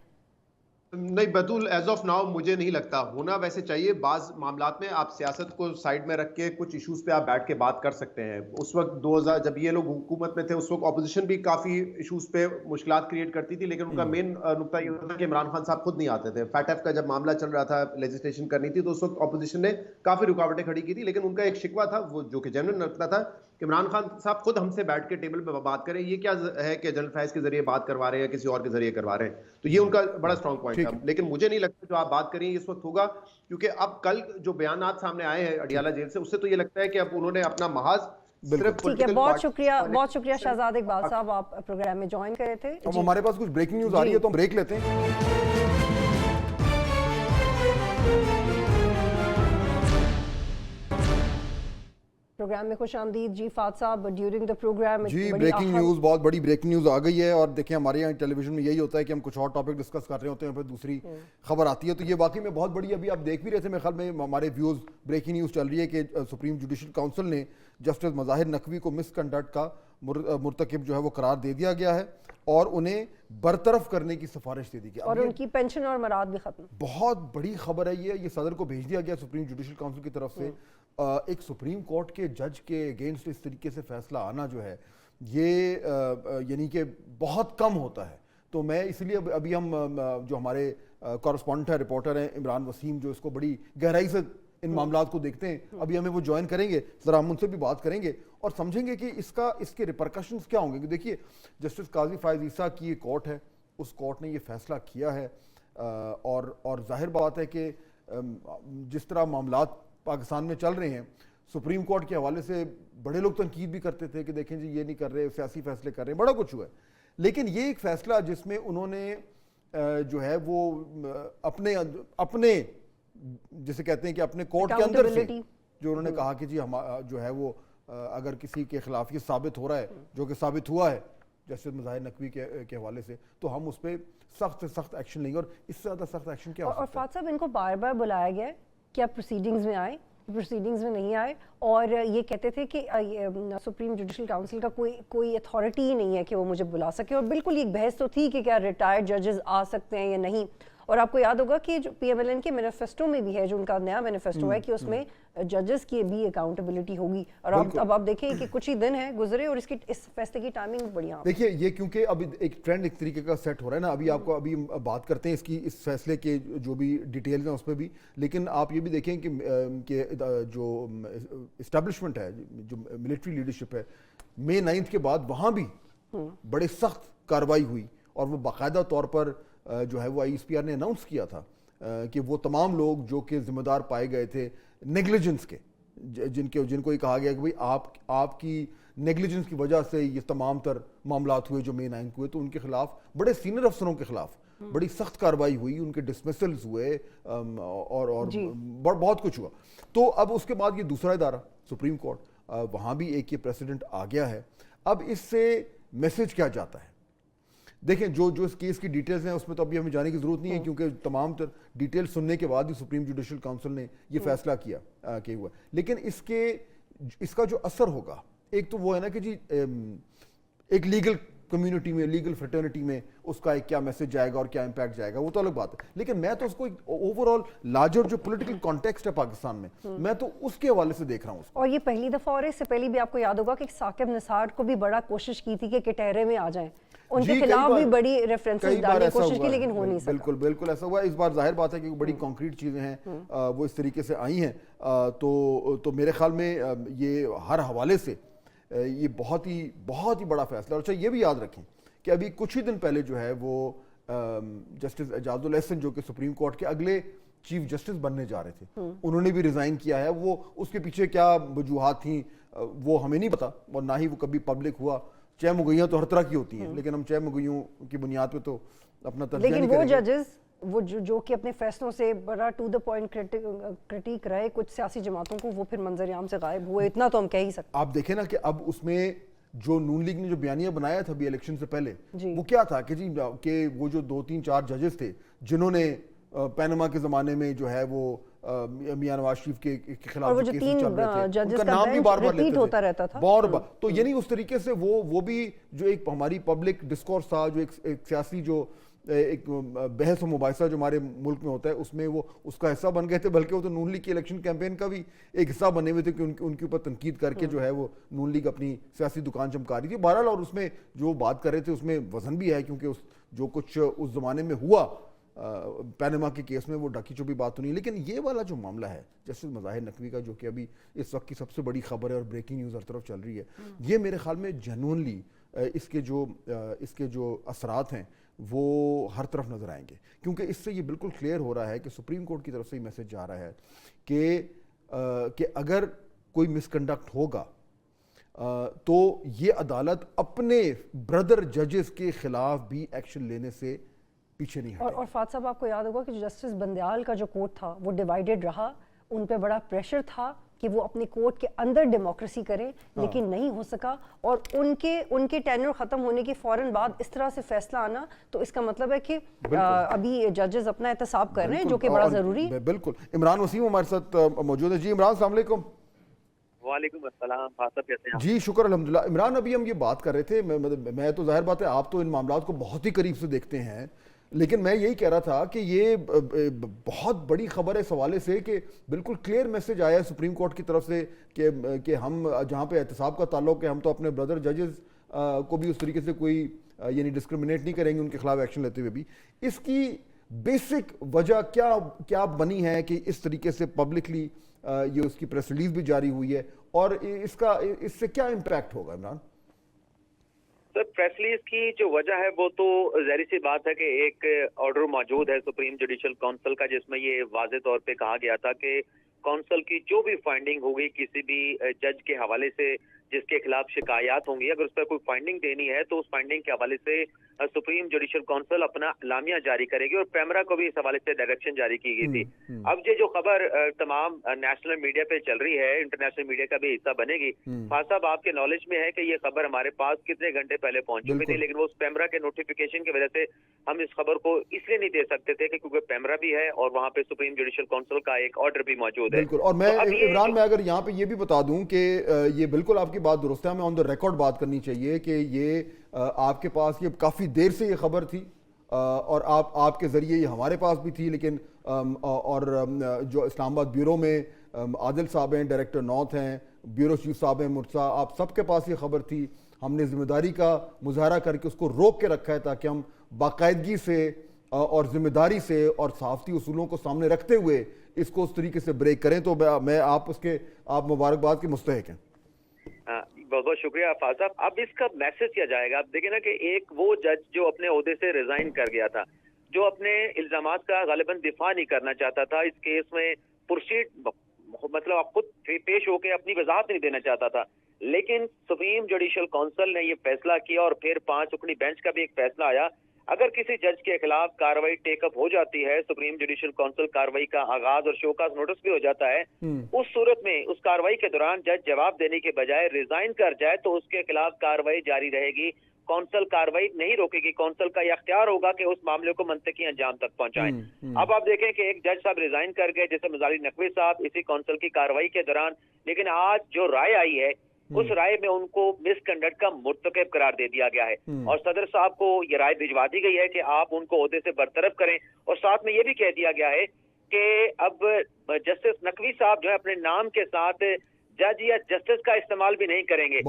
نہیں بطول ایز آف ناؤ مجھے نہیں لگتا ہونا ویسے چاہیے. بعض معاملات میں آپ سیاست کو سائڈ میں رکھ کے کچھ ایشوز پہ آپ بیٹھ کے بات کر سکتے ہیں. اس وقت 2000 جب یہ لوگ حکومت میں تھے اس وقت اپوزیشن بھی کافی ایشوز پہ مشکلات کریٹ کرتی تھی, لیکن ان کا مین نقطہ یہ ہوتا کہ عمران خان صاحب خود نہیں آتے تھے. فیٹ ایف کا جب معاملہ چل رہا تھا لیجسلیشن کرنی تھی تو اس وقت اپوزیشن نے کافی رکاوٹیں کھڑی کی تھی, لیکن ان کا ایک شکوہ تھا وہ جو کہ جنرل نقطہ تھا کہ عمران خان صاحب خود ہم سے بیٹھ کے ٹیبل پہ بات کریں. یہ کیا ہے کہ جنرل فیض کے ذریعے بات کروا رہے ہیں یا کسی اور کے ذریعے کروا رہے ہیں, تو یہ ان کا بڑا اسٹرانگ پوائنٹ تھا. لیکن مجھے نہیں لگتا جو آپ بات کریں اس وقت ہوگا, کیونکہ اب کل جو بیانات سامنے آئے ہیں اڈیالہ جیل سے, اس سے تو یہ لگتا ہے کہ اب انہوں نے اپنا محاذ صرف ٹھیک ہے. بہت شکریہ شہزاد اقبال صاحب, آپ پروگرام میں جوائن کرے تھے. اب ہمارے پاس کچھ بریکنگ نیوز آ رہی ہے تو ہم بریک لیتے ہیں. پروگرام میں خوش آمدید. جی فات صاحب, ڈیورنگ دا پروگرام جی بریکنگ نیوز, بہت بڑی بریکنگ نیوز آ گئی ہے. اور دیکھیں ہمارے یہاں ٹیلی ویژن میں یہی ہوتا ہے کہ ہم کچھ اور ٹاپک ڈسکس کر رہے ہوتے ہیں, پھر دوسری خبر آتی ہے, تو یہ واقعی میں بہت بڑی. ابھی آپ دیکھ بھی رہے تھے میرے خیال میں ہمارے ویوز, بریکنگ نیوز چل رہی ہے کہ سپریم جوڈیشل کاؤنسل نے جسٹس مظاہر نقوی کو مس کنڈکٹ کا مرتکب جو ہے وہ قرار دے دیا گیا ہے اور انہیں برطرف کرنے کی سفارش دے دی گئی, اور ان کی پینشن اور مراد بھی ختم. بہت بڑی خبر ہے یہ صدر کو بھیج دیا گیا سپریم جوڈیشل کاؤنسل کی طرف سے. ایک سپریم کورٹ کے جج کے اگینسٹ اس طریقے سے فیصلہ آنا جو ہے یہ یعنی کہ بہت کم ہوتا ہے. تو میں اس لیے ابھی ہم جو ہمارے کورسپونڈنٹ ہیں, رپورٹر ہیں عمران وسیم, جو اس کو بڑی گہرائی سے ان معاملات کو دیکھتے ہیں, ابھی ہمیں وہ جوائن کریں گے, ذرا ہم ان سے بھی بات کریں گے اور سمجھیں گے کہ اس کے ریپرکشنز کیا ہوں گے. کہ دیکھیے جسٹس قاضی فائز عیسیٰ کی یہ کورٹ ہے, اس کورٹ نے یہ فیصلہ کیا ہے, اور ظاہر بات ہے کہ جس طرح معاملات پاکستان میں چل رہے ہیں, سپریم کورٹ کے حوالے سے بڑے لوگ تنقید بھی کرتے تھے کہ دیکھیں جی یہ نہیں کر رہے, سیاسی فیصلے کر رہے ہیں, بڑا کچھ ہوا ہے. لیکن یہ ایک فیصلہ جس میں انہوں نے جو ہے وہ اپنے جسے کہتے ہیں کہ اپنے کورٹ کے اندر سے جو انہوں نے کہا کہ جی ہم جو ہے وہ اگر کسی کے خلاف یہ ثابت ہو رہا ہے, جو کہ ثابت ہوا ہے جسٹس مظاہر نقوی کے حوالے سے, تو ہم اس پہ سخت سے سخت ایکشن لیں گے. اور اس سے زیادہ سخت ایکشن کیا ہو سکتا ہے؟ اور فات صاحب, ان کو بار بار بلایا گیا ہے کہ آپ پروسیڈنگز میں آئیں, پروسیڈنگز میں نہیں آئے, اور یہ کہتے تھے کہ سپریم جوڈیشل کاؤنسل کا کوئی اتھارٹی ہی نہیں ہے کہ وہ مجھے بلا سکے. اور بالکل ایک بحث تو تھی کہ کیا ریٹائرڈ ججز آ سکتے ہیں یا نہیں. اور آپ کو یاد ہوگا کہ جو پی ایم ایل این کے مینیفیسٹو میں بھی ہے, جو ان کا نیا مینیفیسٹو ہے, کہ اس میں ججز کی بھی اکاؤنٹیبلٹی ہوگی. اور اب آپ دیکھیں کہ کچھ ہی دن ہیں گزرے اور اس فیصلے کی ٹائمنگ بڑھیا. دیکھیے یہ کیونکہ اب ایک ٹرینڈ ایک طریقے کا سیٹ ہو رہا ہے نا, ابھی بات کرتے ہیں اس فیصلے کے جو بھی ڈیٹیلز ہیں اس پہ بھی. لیکن آپ یہ بھی دیکھیں کہ جو اسٹیبلشمنٹ ہے, جو ملٹری لیڈرشپ ہے, مئی 9 کے بعد وہاں بھی بڑے سخت کارروائی ہوئی, اور وہ باقاعدہ طور پر جو ہے وہ آئی ایس پی آر نے اناؤنس کیا تھا کہ وہ تمام لوگ جو کہ ذمہ دار پائے گئے تھے نیگلیجنس کے, جن کو یہ کہا گیا کہ بھئی آپ کی نیگلیجنس کی وجہ سے یہ تمام تر معاملات ہوئے جو مئی 9 کو ہوئے, تو ان کے خلاف, بڑے سینئر افسروں کے خلاف بڑی سخت کارروائی ہوئی, ان کے ڈسمسلز ہوئے اور بہت کچھ ہوا. تو اب اس کے بعد یہ دوسرا ادارہ سپریم کورٹ, وہاں بھی ایک یہ پریسیڈنٹ آ گیا ہے. اب اس سے میسج کیا جاتا ہے؟ دیکھیں جو اس کیس کی ڈیٹیلز ہیں اس میں تو ابھی ہمیں جانے کی ضرورت نہیں ہے, کیونکہ تمام ڈیٹیل سننے کے بعد ہی سپریم جوڈیشل کاؤنسل نے یہ فیصلہ کیا کہ ہوا. لیکن اس کا جو اثر ہوگا, ایک تو وہ ہے نا کہ جی ایک لیگل کمیونٹی میں, لیگل فریٹرنٹی میں اس کا ایک کیا میسج جائے گا اور کیا امپیکٹ جائے گا, وہ تو الگ بات ہے. لیکن میں تو اس کو اوور آل لارجر جو پولیٹیکل کانٹیکسٹ ہے پاکستان میں, میں تو اس کے حوالے سے دیکھ رہا ہوں. اور یہ پہلی دفعہ, اور اس سے پہلے بھی آپ کو یاد ہوگا کہ ثاقب نثار کو بھی بڑا کوشش کی تھی کہ کٹہرے میں آ جائیں, ان کے خلاف بھی بڑی ریفرنسز ڈالنے کی کوشش کی, لیکن ہو نہیں سکا. بالکل ایسا ہوا. اس بار ظاہر بات ہے کہ بڑی کانکریٹ چیزیں ہیں وہ اس طریقے سے آئی ہیں, تو میرے خیال میں یہ ہر حوالے سے یہ بہت ہی بڑا فیصلہ. اور اچھا یہ بھی یاد رکھیں کہ ابھی کچھ ہی دن پہلے جو ہے وہ جسٹس اعجاز الاحسن جو کہ سپریم کورٹ کے اگلے چیف جسٹس بننے جا رہے تھے, انہوں نے بھی ریزائن کیا ہے. وہ اس کے پیچھے کیا وجوہات تھیں وہ ہمیں نہیں پتا, اور نہ ہی وہ کبھی پبلک ہوا. چہ مگویاں تو ہر طرح کی ہوتی ہیں, لیکن ہم چہ مگویوں کی بنیاد پہ تو اپنا ترجیح نہیں کریں گے. لیکن وہ ججز وہ جو کہ اپنے فیصلوں سے بڑا ٹو دا پوائنٹ کرٹیک رہے کچھ سیاسی جماعتوں کو, وہ پھر منظر عام سے غائب ہوئے, اتنا تو ہم کہہ ہی سکتے. آپ دیکھیں نا کہ اب اس میں جو نون لیگ نے جو بیانیہ بنایا تھا ابھی الیکشن سے پہلے, وہ کیا تھا کہ جی کہ وہ جو 2-3-4 ججز تھے جنہوں نے پینما کے زمانے میں جو ہے وہ میاں نواز شریف کے خلاف جو کیسز چل رہے تھے, ان کا نام بھی بار بار لیتے تھے بار بار. تو یعنی اس طریقے سے وہ بھی جو ایک ہماری پبلک ڈسکورس تھا, جو ایک سیاسی جو ایک بحث و مباحثہ جو ہمارے ملک میں ہوتا ہے اس میں وہ اس کا حصہ بن گئے تھے، بلکہ وہ تو نون لیگ کی الیکشن کیمپین کا بھی ایک حصہ بنے ہوئے تھے کہ ان کے اوپر تنقید کر کے جو ہے وہ نون لیگ اپنی سیاسی دکان چمکا رہی تھی بہرحال. اور اس میں جو بات کر رہے تھے اس میں وزن بھی ہے، کیونکہ جو کچھ اس زمانے میں ہوا پینما کے کیس میں وہ ڈاکی چوبی بات تو نہیں. لیکن یہ والا جو معاملہ ہے جسٹس مظاہر نقوی کا، جو کہ ابھی اس وقت کی سب سے بڑی خبر ہے اور بریکنگ نیوز ہر طرف چل رہی ہے، یہ میرے خیال میں جنونلی اس کے جو اثرات ہیں وہ ہر طرف نظر آئیں گے، کیونکہ اس سے یہ بالکل کلیئر ہو رہا ہے کہ سپریم کورٹ کی طرف سے یہ میسج جا رہا ہے کہ اگر کوئی مس کنڈکٹ ہوگا تو یہ عدالت اپنے بردر ججز کے خلاف بھی ایکشن لینے سے پیچھے نہیں ہٹے. اور فات صاحب آپ کو یاد ہوگا کہ جسٹس بندیال کا جو کورٹ تھا وہ ڈیوائیڈڈ رہا، ان پہ بڑا پریشر تھا کہ وہ اپنی کورٹ کے اندر ڈیموکریسی کریں، لیکن نہیں ہو سکا. اور ان کے ٹینیور ختم ہونے کے فوراً بعد اس طرح سے فیصلہ آنا، تو اس کا مطلب ہے کہ ابھی ججز اپنا احتساب کر رہے ہیں، جو کہ بڑا ضروری ہے. بالکل. عمران وسیم ہمارے ساتھ موجود ہے. جی عمران السلام علیکم. وعلیکم السلام. صاحب کیسے ہیں؟ جی شکر الحمدللہ. عمران ابھی ہم یہ بات کر رہے تھے، میں تو ظاہر بات ہے آپ تو ان معاملات کو بہت ہی قریب سے دیکھتے ہیں، لیکن میں یہی کہہ رہا تھا کہ یہ بہت بڑی خبر ہے اس حوالے سے کہ بالکل کلیئر میسج آیا ہے سپریم کورٹ کی طرف سے کہ ہم جہاں پہ احتساب کا تعلق ہے ہم تو اپنے بردر ججز کو بھی اس طریقے سے کوئی یعنی ڈسکرمنیٹ نہیں کریں گے ان کے خلاف ایکشن لیتے ہوئے بھی. اس کی بیسک وجہ کیا بنی ہے کہ اس طریقے سے پبلکلی یہ اس کی پریس ریلیز بھی جاری ہوئی ہے، اور اس سے کیا امپیکٹ ہوگا عمران؟ سر پریس ریلیز کی جو وجہ ہے وہ تو ظاہر سی بات ہے کہ ایک آرڈر موجود ہے سپریم جوڈیشل کونسل کا، جس میں یہ واضح طور پہ کہا گیا تھا کہ کونسل کی جو بھی فائنڈنگ ہوگی کسی بھی جج کے حوالے سے جس کے خلاف شکایات ہوں گی، اگر اس پر کوئی فائنڈنگ دینی ہے تو اس فائنڈنگ کے حوالے سے سپریم جوڈیشل کونسل اپنا اعلامیہ جاری کرے گی، اور پیمرا کو بھی اس حوالے سے ڈائریکشن جاری کی گئی تھی. اب یہ جو خبر تمام نیشنل میڈیا پہ چل رہی ہے، انٹرنیشنل میڈیا کا بھی حصہ بنے گی. فاضل صاحب آپ کے نالج میں ہے کہ یہ خبر ہمارے پاس کتنے گھنٹے پہلے پہنچ چکی تھی، لیکن وہ اس پیمرا کے نوٹیفیکیشن کی وجہ سے ہم اس خبر کو اس لیے نہیں دے سکتے تھے کہ کیونکہ پیمرا بھی ہے اور وہاں پہ سپریم جوڈیشل کونسل کا ایک آرڈر بھی موجود ہے. بالکل. اور میں عمران میں اگر یہاں پہ یہ بھی بتا دوں کہ یہ بالکل آپ کی بات درست ہے، ہمیں آن دا ریکارڈ بات کرنی چاہیے کہ یہ آپ کے پاس یہ کافی دیر سے یہ خبر تھی اور آپ کے ذریعے یہ ہمارے پاس بھی تھی، لیکن اور جو اسلام آباد بیورو میں عادل صاحب ہیں، ڈائریکٹر نارتھ ہیں، بیورو چیف صاحب ہیں مرزا، آپ سب کے پاس یہ خبر تھی. ہم نے ذمہ داری کا مظاہرہ کر کے اس کو روک کے رکھا ہے تاکہ ہم باقاعدگی سے اور ذمہ داری سے اور صحافتی اصولوں کو سامنے رکھتے ہوئے اس کو اس طریقے سے بریک کریں. تو میں آپ مبارکباد کے مستحق ہیں. بہت بہت شکریہ فاضل صاحب. اب اس کا میسج کیا جائے گا؟ آپ دیکھیں نا کہ ایک وہ جج جو اپنے عہدے سے ریزائن کر گیا تھا، جو اپنے الزامات کا غالباً دفاع نہیں کرنا چاہتا تھا، اس کیس میں پرسیڈ مطلب خود پیش ہو کے اپنی وضاحت نہیں دینا چاہتا تھا، لیکن سپریم جوڈیشل کونسل نے یہ فیصلہ کیا اور پھر 5 رکنی بینچ کا بھی ایک فیصلہ آیا. اگر کسی جج کے خلاف کاروائی ٹیک اپ ہو جاتی ہے، سپریم جوڈیشل کونسل کاروائی کا آغاز اور شوکاز نوٹس بھی ہو جاتا ہے، اس صورت میں اس کاروائی کے دوران جج جواب دینے کے بجائے ریزائن کر جائے تو اس کے خلاف کاروائی جاری رہے گی. کونسل کاروائی نہیں روکے گی. کونسل کا یہ اختیار ہوگا کہ اس معاملے کو منطقی انجام تک پہنچائیں. اب آپ دیکھیں کہ ایک جج صاحب ریزائن کر گئے جیسے مظاہر نقوی صاحب اسی کونسل کی کاروائی کے دوران، لیکن آج جو رائے آئی ہے اس رائے میں ان کو مس کنڈکٹ کا مرتکب قرار دے دیا گیا ہے، اور صدر صاحب کو یہ رائے بھجوا دی گئی ہے کہ آپ ان کو عہدے سے برطرف کریں. اور ساتھ میں یہ بھی کہہ دیا گیا ہے کہ اب جسٹس نقوی صاحب جو ہے اپنے نام کے ساتھ جج یا جسٹس کا استعمال بھی نہیں کریں گے.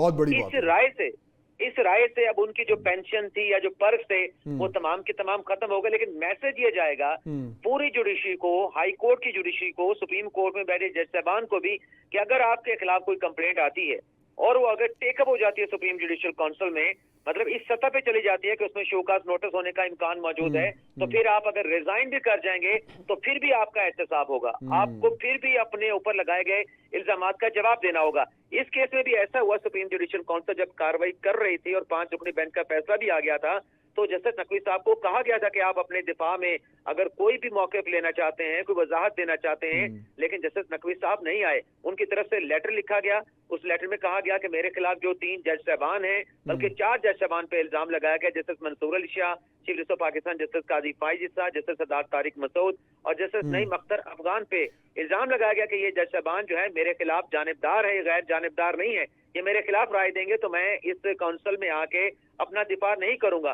اس رائے سے اب ان کی جو پینشن تھی یا جو پرکس تھے وہ تمام کے تمام ختم ہو گئے. لیکن میسج یہ جائے گا پوری جوڈیشری کو، ہائی کورٹ کی جوڈیشری کو، سپریم کورٹ میں بیٹھے جج صاحبان کو بھی کہ اگر آپ کے خلاف کوئی کمپلینٹ آتی ہے اور وہ اگر ٹیک اپ ہو جاتی ہے سپریم جوڈیشل کونسل میں، مطلب اس سطح پہ چلی جاتی ہے کہ اس میں شوکاز نوٹس ہونے کا امکان موجود ہے، تو پھر آپ اگر ریزائن بھی کر جائیں گے تو پھر بھی آپ کا احتساب ہوگا، آپ کو پھر بھی اپنے اوپر لگائے گئے الزامات کا جواب دینا ہوگا. اس کیس میں بھی ایسا ہوا، سپریم جوڈیشل کونسل جب کاروائی کر رہی تھی اور 5 رکنی بینچ کا فیصلہ بھی آ گیا تھا تو جسٹس نقوی صاحب کو کہا گیا تھا کہ آپ اپنے دفاع میں اگر کوئی بھی موقف لینا چاہتے ہیں، کوئی وضاحت دینا چاہتے ہیں، لیکن جسٹس نقوی صاحب نہیں آئے. ان کی طرف سے لیٹر لکھا گیا، اس لیٹر میں کہا گیا کہ میرے خلاف جو 3 جج صاحبان ہیں بلکہ 4 جج صاحبان پہ الزام لگایا گیا، justice Mansoor Ali Shah, chief justice of Pakistan justice Qazi Faez Isa, justice سردار طارق مسعود اور جسٹس نعیم اختر افغان پہ الزام لگایا گیا کہ یہ جج صاحبان جو ہے میرے خلاف جانبدار ہے، غیر جانبدار نہیں ہے، یہ میرے خلاف رائے دیں گے تو میں اس کونسل میں آ کے اپنا دفاع نہیں کروں گا.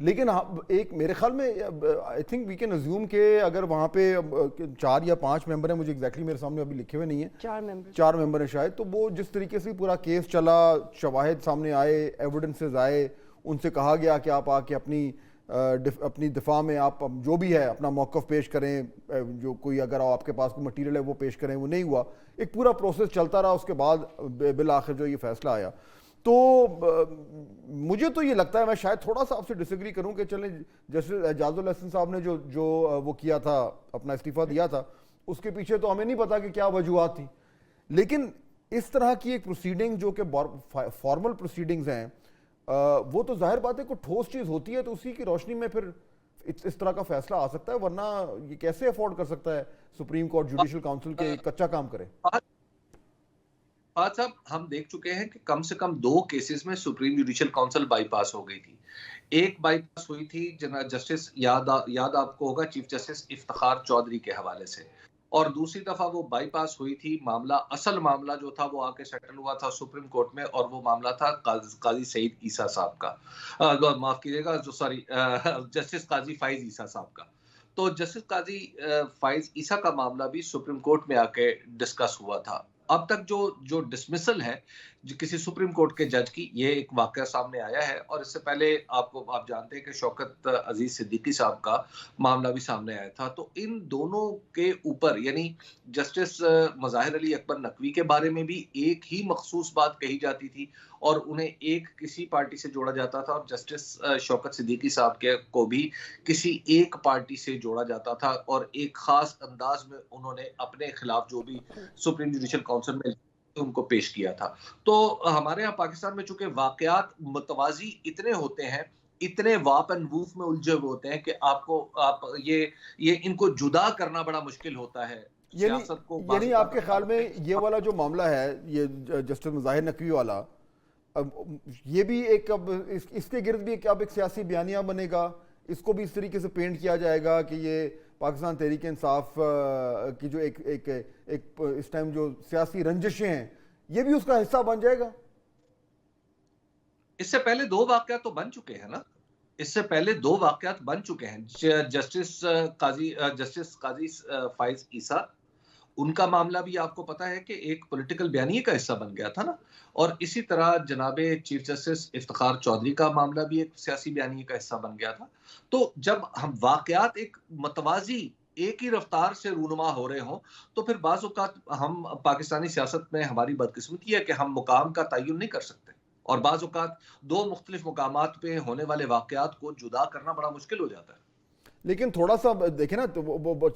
لیکن ایک میرے خیال میں I think we can assume کہ اگر وہاں پہ 4 یا 5 ممبر ہیں, مجھے ایگزیکٹلی میرے سامنے ابھی لکھے ہوئے نہیں ہیں, 4 ممبر ہیں شاید, تو وہ جس طریقے سے پورا کیس چلا, شواہد سامنے آئے, ایویڈنسز آئے, ان سے کہا گیا کہ آپ آ کے اپنی دفاع میں آپ جو بھی ہے اپنا موقف پیش کریں, جو کوئی اگر آپ کے پاس کوئی مٹیریل ہے وہ پیش کریں, وہ نہیں ہوا. ایک پورا پروسیس چلتا رہا, اس کے بعد بالآخر جو یہ فیصلہ آیا. تو مجھے تو یہ لگتا ہے, میں شاید تھوڑا سا آپ سے ڈس ایگری کروں کہ چلیں جسٹس اعجاز الحسن صاحب نے جو وہ کیا تھا, اپنا استعفیٰ دیا تھا, اس کے پیچھے تو ہمیں نہیں پتا کہ کیا وجوہات تھیں, لیکن اس طرح کی ایک پروسیڈنگ جو کہ فارمل پروسیڈنگز ہیں, وہ تو ظاہر بات ہے کوئی ٹھوس چیز ہوتی ہے تو اسی کی روشنی میں پھر اس طرح کا فیصلہ آ سکتا ہے, ورنہ یہ کیسے افورڈ کر سکتا ہے سپریم کورٹ جوڈیشل کاؤنسل کے کچا کام کرے. فہد صاحب, ہم دیکھ چکے ہیں کہ کم سے کم 2 کیسز میں سپریم جوڈیشل کاؤنسل بائی پاس ہو گئی تھی. ایک بائی پاس ہوئی تھی جسٹس یاد آپ کو ہوگا چیف جسٹس افتخار چودھری کے حوالے سے, اور دوسری دفعہ وہ بائی پاس ہوئی تھی اصل معاملہ جو تھا وہ آ کے سیٹل ہوا تھا سپریم کورٹ میں, اور وہ معاملہ تھا قاضی سعید عیسیٰ صاحب کا, معاف کیجیے گا جسٹس قاضی فائز عیسیٰ صاحب کا. تو جسٹس قاضی فائز عیسیٰ کا معاملہ بھی سپریم کورٹ میں آ کے ڈسکس ہوا تھا. اب تک جو ڈسمسل ہے کسی سپریم کورٹ کے جج کی, یہ ایک واقعہ سامنے آیا ہے, اور اس سے پہلے آپ جانتے ہیں کہ شوکت عزیز صدیقی صاحب کا معاملہ بھی سامنے آیا تھا. تو ان دونوں کے اوپر یعنی جسٹس مظاہر علی اکبر نقوی کے بارے میں بھی ایک ہی مخصوص بات کہی جاتی تھی اور انہیں کسی پارٹی سے جوڑا جاتا تھا, اور جسٹس شوکت صدیقی صاحب کو بھی کسی ایک پارٹی سے جوڑا جاتا تھا, اور ایک خاص انداز میں انہوں نے اپنے خلاف جو بھی سپریم جوڈیشل کاؤنسل میں ان کو پیش کیا تھا. تو ہمارے ہاں پاکستان میں چونکہ واقعات متوازی اتنے ہوتے ہیں, اتنے واپ اینڈ ووف میں الجھے ہوئے ہوتے ہیں کہ آپ یہ ان کو جدا کرنا بڑا مشکل ہوتا ہے. یعنی آپ کے خیال میں یہ والا جو معاملہ ہے, یہ جسٹس مظاہر نقوی والا, یہ بھی ایک اب اس کے گرد بھی اب ایک سیاسی بیانیہ بنے گا, اس کو بھی اس طریقے سے پینٹ کیا جائے گا کہ یہ پاکستان تحریک انصاف کی جو ایک اس ٹائم جو سیاسی رنجشیں ہیں, یہ بھی اس کا حصہ بن جائے گا. اس سے پہلے 2 واقعات تو بن چکے ہیں نا, اس سے پہلے 2 واقعات بن چکے ہیں. جسٹس قاضی فائز عیسیٰ, ان کا معاملہ بھی آپ کو پتا ہے کہ ایک پولیٹیکل بیانیے کا حصہ بن گیا تھا نا, اور اسی طرح جناب چیف جسٹس افتخار چودھری کا معاملہ بھی ایک سیاسی بیانیے کا حصہ بن گیا تھا. تو جب ہم واقعات ایک متوازی ایک ہی رفتار سے رونما ہو رہے ہوں تو پھر بعض اوقات ہم پاکستانی سیاست میں ہماری بدقسمتی ہے کہ ہم مقام کا تعین نہیں کر سکتے, اور بعض اوقات 2 مختلف مقامات پہ ہونے والے واقعات کو جدا کرنا بڑا مشکل ہو جاتا ہے. لیکن تھوڑا سا دیکھیں نا,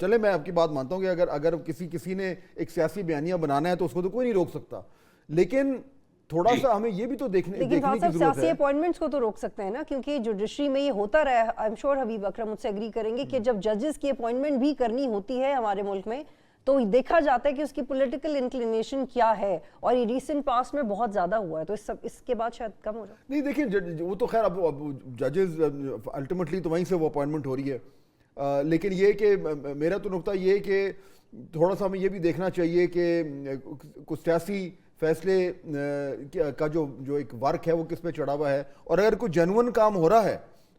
چلے میں آپ کی بات مانتا ہوں کہ اگر کسی نے ایک سیاسی بیانیہ بنانا ہے تو اس کو تو کوئی نہیں روک سکتا, لیکن تھوڑا سا ہمیں یہ بھی تو دیکھنے کی ضرورت ہے. سیاسی اپوائنٹمنٹس کو تو روک سکتے ہیں نا, کیونکہ جوڈیشری میں یہ ہوتا رہا ہے. آئی ایم شیور حبیب اکرم مجھ سے ایگری کریں گے کہ جب ججز کی اپوائنٹمنٹ بھی کرنی ہوتی ہے ہمارے ملک میں تو دیکھا جاتا ہے کہ اس کی پولیٹیکل انکلینیشن کیا ہے, اور یہ ریسنٹ پاسٹ میں بہت زیادہ ہوا ہے, تو اس کے بعد شاید کم ہو جائے. نہیں دیکھیں, وہ تو خیر اب ججز الٹیمیٹلی تو وہیں سے وہ اپوائنٹمنٹ ہو رہی ہے, لیکن یہ کہ میرا تو نقطہ یہ کہ تھوڑا سا ہمیں یہ بھی دیکھنا چاہیے کہ کچھ سیاسی فیصلے کا جو ایک ورک ہے وہ کس پہ چڑھا ہوا ہے, اور اگر کوئی جینون کام ہو رہا ہے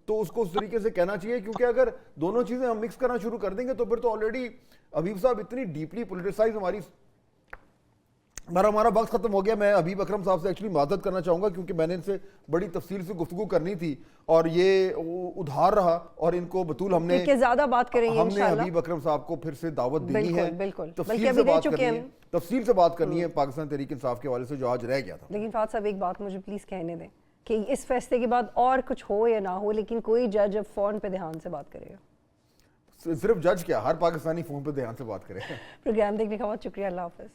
تو اس کو اس طریقے سے کہنا چاہیے, کیونکہ اگر دونوں چیزیں ہم مکس کرنا شروع کر دیں گے تو پھر تو آلریڈی حبیب صاحب اتنی ڈیپلی پولیٹیسائز ہمارا وقت ختم ہو گیا. میں حبیب اکرم صاحب سے ایکچولی معذرت کرنا چاہوں گا کیونکہ میں نے ان سے بڑی تفصیل سے گفتگو کرنی تھی اور یہ ادھار رہا, اور ان کو بطول ہم نے زیادہ بات کریں گے انشاءاللہ. حبیب اکرم صاحب کو پھر سے دعوت دینی ہے, بالکل تفصیل سے بات کرنی ہے پاکستان تحریک انصاف کے حوالے سے جو آج رہ گیا تھا. لیکن فہد صاحب ایک بات مجھے پلیز کہنے دیں کہ اس فیصلے کے بعد اور کچھ ہو یا نہ ہو, لیکن کوئی جج اب فون پہ دھیان سے بات کرے گا. صرف جج کیا, ہر پاکستانی فون پہ دھیان سے بات کرے. پروگرام دیکھنے کا بہت شکریہ, اللہ حافظ.